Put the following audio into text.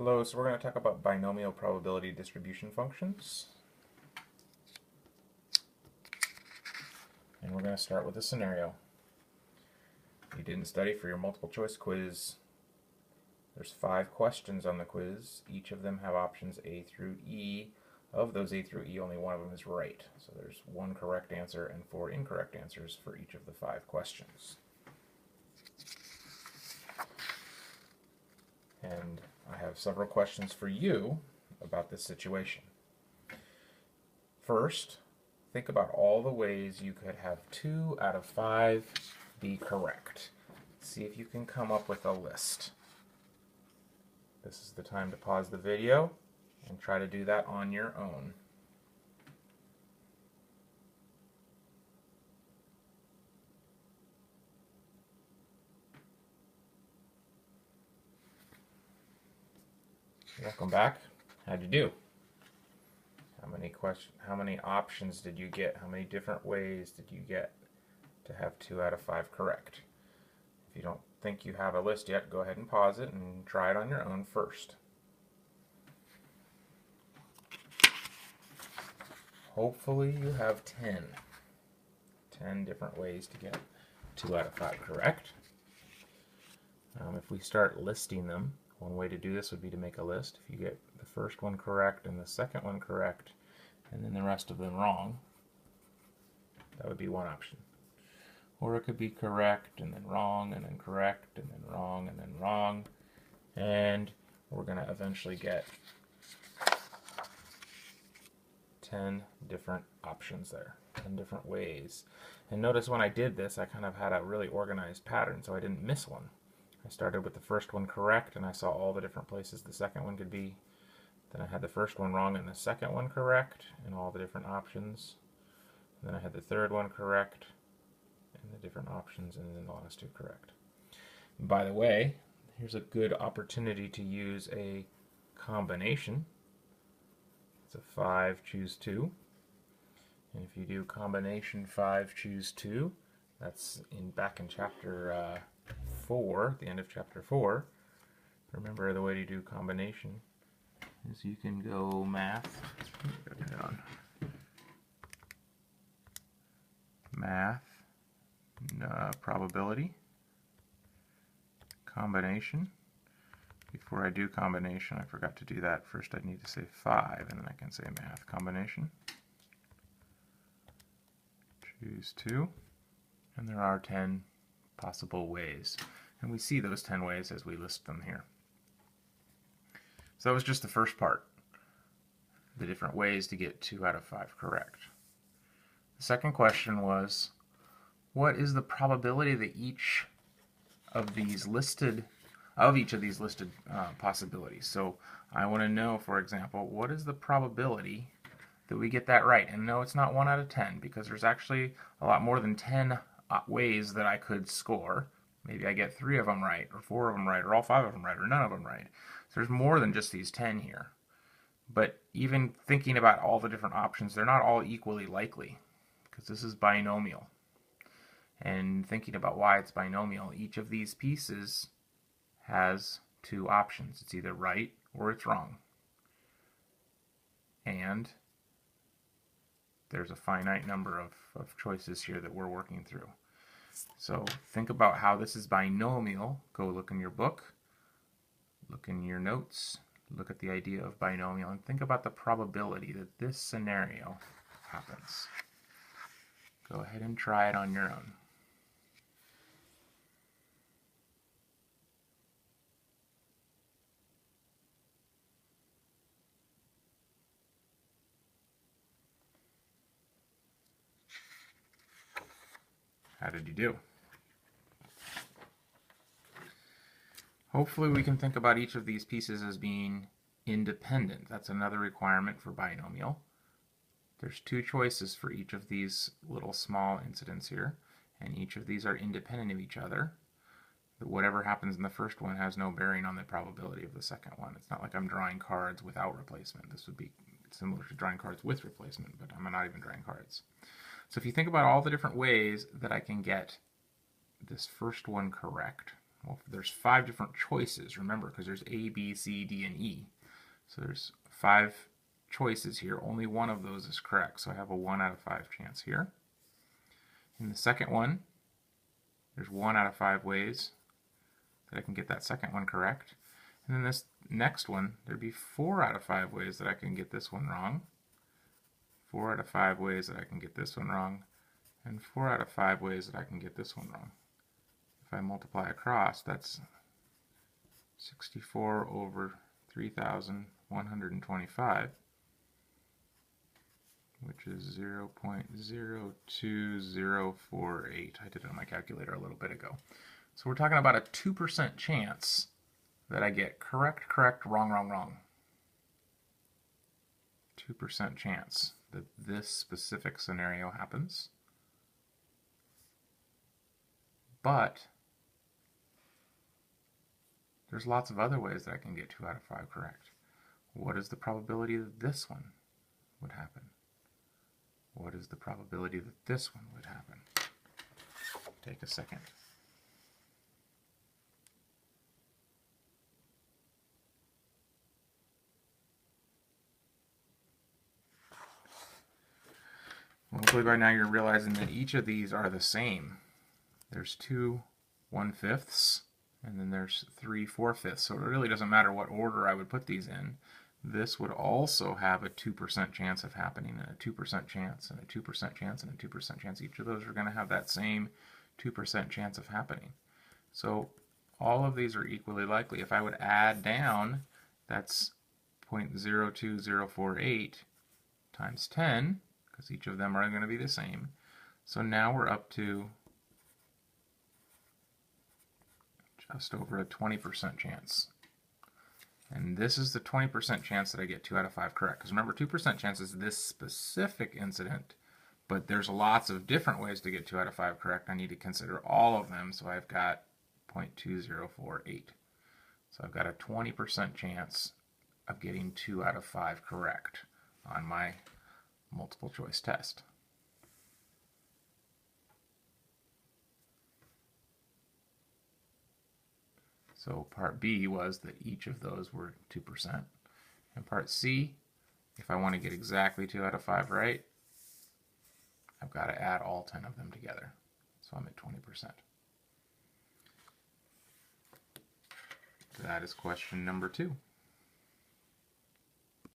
Hello, so we're going to talk about binomial probability distribution functions. And we're going to start with a scenario. You didn't study for your multiple choice quiz. There's 5 questions on the quiz. Each of them have options A through E. Of those A through E, only one of them is right. So there's 1 correct answer and 4 incorrect answers for each of the 5 questions. And I have several questions for you about this situation. First, think about all the ways you could have 2 out of 5 be correct. See if you can come up with a list. This is the time to pause the video and try to do that on your own. Welcome back. How'd you do? How many options did you get? How many different ways did you get to have 2 out of 5 correct? If you don't think you have a list yet, go ahead and pause it and try it on your own first. Hopefully you have 10 different ways to get 2 out of 5 correct. If we start listing them, one way to do this would be to make a list. If you get the first one correct and the second one correct, and then the rest of them wrong, that would be one option. Or it could be correct and then wrong and then correct and then wrong and then wrong. And we're going to eventually get 10 different options there, 10 different ways. And notice when I did this, I kind of had a really organized pattern, so I didn't miss one. I started with the first one correct, and I saw all the different places the second one could be. Then I had the first one wrong and the second one correct, and all the different options. And then I had the third one correct, and the different options, and then the last 2 correct. And by the way, here's a good opportunity to use a combination. It's a 5, choose 2. And if you do combination 5, choose 2, that's back in chapter 4, the end of chapter 4. Remember, the way to do combination is you can go math, probability, combination. Before I do combination, I forgot to do that. First I need to say 5, and then I can say math, combination, choose 2, and there are 10 possible ways. And we see those 10 ways as we list them here. So that was just the first part, the different ways to get 2 out of 5 correct. The second question was, what is the probability that each of these listed possibilities? So I want to know, for example, what is the probability that we get that right? And no, it's not 1 out of 10, because there's actually a lot more than 10 ways that I could score. Maybe I get 3 of them right, or 4 of them right, or all 5 of them right, or none of them right. So there's more than just these 10 here. But even thinking about all the different options, they're not all equally likely, because this is binomial. And thinking about why it's binomial, each of these pieces has 2 options. It's either right or it's wrong. And there's a finite number of choices here that we're working through. So think about how this is binomial. Go look in your book, look in your notes, look at the idea of binomial, and think about the probability that this scenario happens. Go ahead and try it on your own. How did you do? Hopefully we can think about each of these pieces as being independent. That's another requirement for binomial. There's 2 choices for each of these little small incidents here, and each of these are independent of each other. Whatever happens in the first one has no bearing on the probability of the second one. It's not like I'm drawing cards without replacement. This would be similar to drawing cards with replacement, but I'm not even drawing cards. So if you think about all the different ways that I can get this first one correct, Well, there's 5 different choices, remember, because there's A, B, C, D, and E. So there's 5 choices here. Only one of those is correct. So I have a 1 out of 5 chance here. In the second one, there's 1 out of 5 ways that I can get that second one correct. And then this next one, there'd be 4 out of 5 ways that I can get this one wrong. 4 out of 5 ways that I can get this one wrong. And 4 out of 5 ways that I can get this one wrong. If I multiply across, that's 64 over 3,125, which is 0.02048. I did it on my calculator a little bit ago. So we're talking about a 2% chance that I get correct, correct, wrong, wrong, wrong. 2% chance that this specific scenario happens. But there's lots of other ways that I can get 2 out of 5 correct. What is the probability that this one would happen? What is the probability that this one would happen? Take a second. Hopefully by now you're realizing that each of these are the same. There's 2 1/5ths, and then there's 3 4/5ths. So it really doesn't matter what order I would put these in. This would also have a 2% chance of happening, and a 2% chance, and a 2% chance, and a 2% chance. Each of those are going to have that same 2% chance of happening. So all of these are equally likely. If I would add down, that's 0.02048 times 10, because each of them are going to be the same. So now we're up to just over a 20% chance. And this is the 20% chance that I get 2 out of 5 correct. Because remember, 2% chance is this specific incident, but there's lots of different ways to get 2 out of 5 correct. I need to consider all of them, so I've got 0.2048. So I've got a 20% chance of getting 2 out of 5 correct on my multiple choice test. So part B was that each of those were 2%. And part C, if I want to get exactly 2 out of 5 right, I've got to add all 10 of them together. So I'm at 20%. That is question number 2.